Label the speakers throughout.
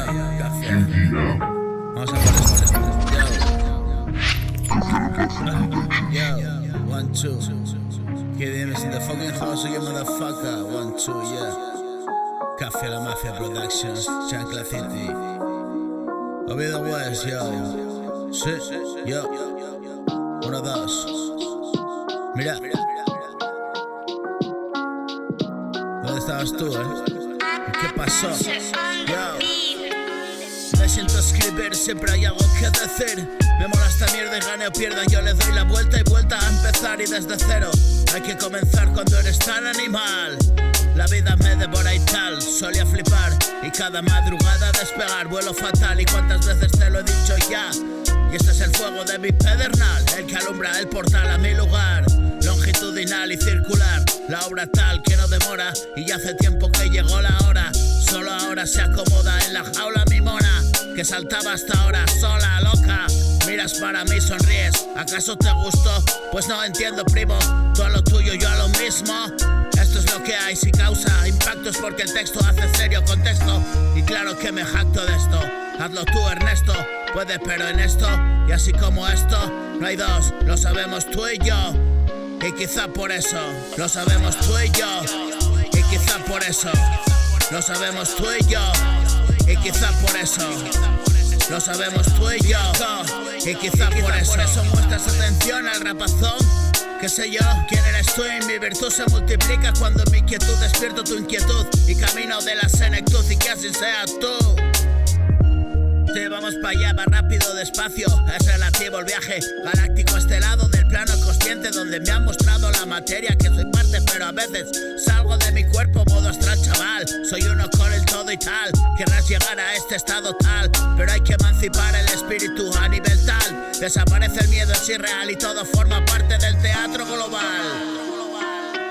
Speaker 1: yo, café. Vamos a por esto. Yo, 1, 2. KDM in the fucking house, you motherfucker. 1, 2, yeah. Café La Mafia Productions, Chancla City. Oviedo West, yo. Sí, yo. 1, 2. Mira. ¿Dónde estabas tú, ¿Qué pasó? Yo. Me siento a escribir, siempre hay algo que decir. Me mola esta mierda y gane o pierda, yo le doy la vuelta y vuelta a empezar y desde cero. Hay que comenzar cuando eres tan animal. La vida me devora y tal, solía flipar y cada madrugada despegar, vuelo fatal y cuántas veces te lo he dicho ya. Y este es el fuego de mi pedernal, el que alumbra el portal a mi lugar. Longitudinal y circular, la obra tal que no demora y ya hace tiempo que llegó la hora. Solo ahora se acomoda en la jaula mi mona, que saltaba hasta ahora sola, loca. Miras para mí, sonríes, ¿acaso te gustó? Pues no entiendo, primo, tú a lo tuyo, yo a lo mismo. Esto es lo que hay, si causa impactos porque el texto hace serio contexto. Y claro que me jacto de esto, hazlo tú, Ernesto. Puede, pero en esto, y así como esto, no hay dos, lo sabemos tú y yo. Y quizá por eso, lo sabemos tú y yo. Y quizá por eso, lo sabemos tú y yo. Y quizá por eso, lo sabemos tú y yo. Y quizá por eso muestras atención al rapazón. ¿Qué sé yo? ¿Quién eres tú? Y mi virtud se multiplica cuando en mi inquietud despierto tu inquietud y camino de la senectud y que así sea tú. Sí, vamos para allá, va rápido, despacio. Es relativo el viaje galáctico, este lado del plano consciente donde me han mostrado la materia que soy parte, pero a veces salgo de mi cuerpo, modo astral, chaval. Soy uno con el todo y tal. Querrás llegar a este estado tal, pero hay que emancipar el espíritu a nivel tal. Desaparece el miedo, es irreal y todo forma parte del teatro global.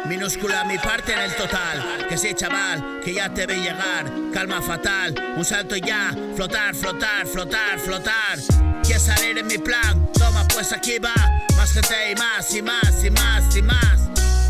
Speaker 1: Minúscula mi parte en el total. Que sí, chaval, que ya te vi llegar. Calma fatal, un salto y ya. Flotar, flotar, flotar, flotar. ¿Quieres salir en mi plan? Toma, pues aquí va. Más gente y más, y más, y más, y más.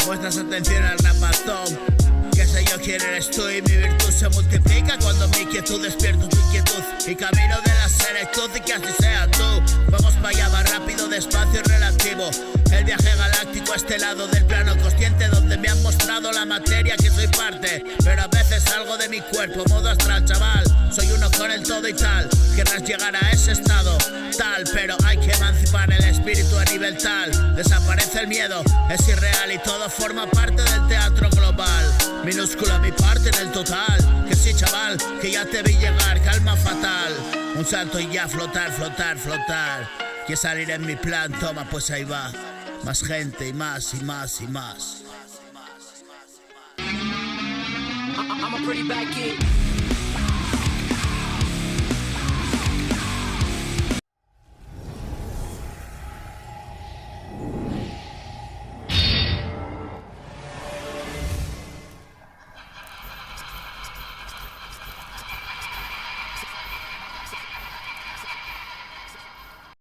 Speaker 1: Muestras atención al rapazón. Que sé yo quién eres tú y mi virtud se multiplica cuando mi inquietud despierto tu inquietud y camino de la senectud y que así sea tú. Vamos para allá, va rápido, despacio y relativo. El viaje galáctico a este lado del plano consciente donde me han mostrado la materia que soy parte, pero a veces salgo de mi cuerpo, modo astral, chaval. Soy uno con el todo y tal. Querrás llegar a ese estado tal, pero hay que emancipar el espíritu a nivel tal. Desaparece el miedo, es irreal y todo forma parte del teatro global. Minúscula mi parte en el total. Que sí, chaval, que ya te vi llegar, calma fatal. Un salto y ya, flotar, flotar, flotar. Quieres salir en mi plan, toma, pues ahí va. Más gente y más y más y más.
Speaker 2: I'm a pretty bad kid.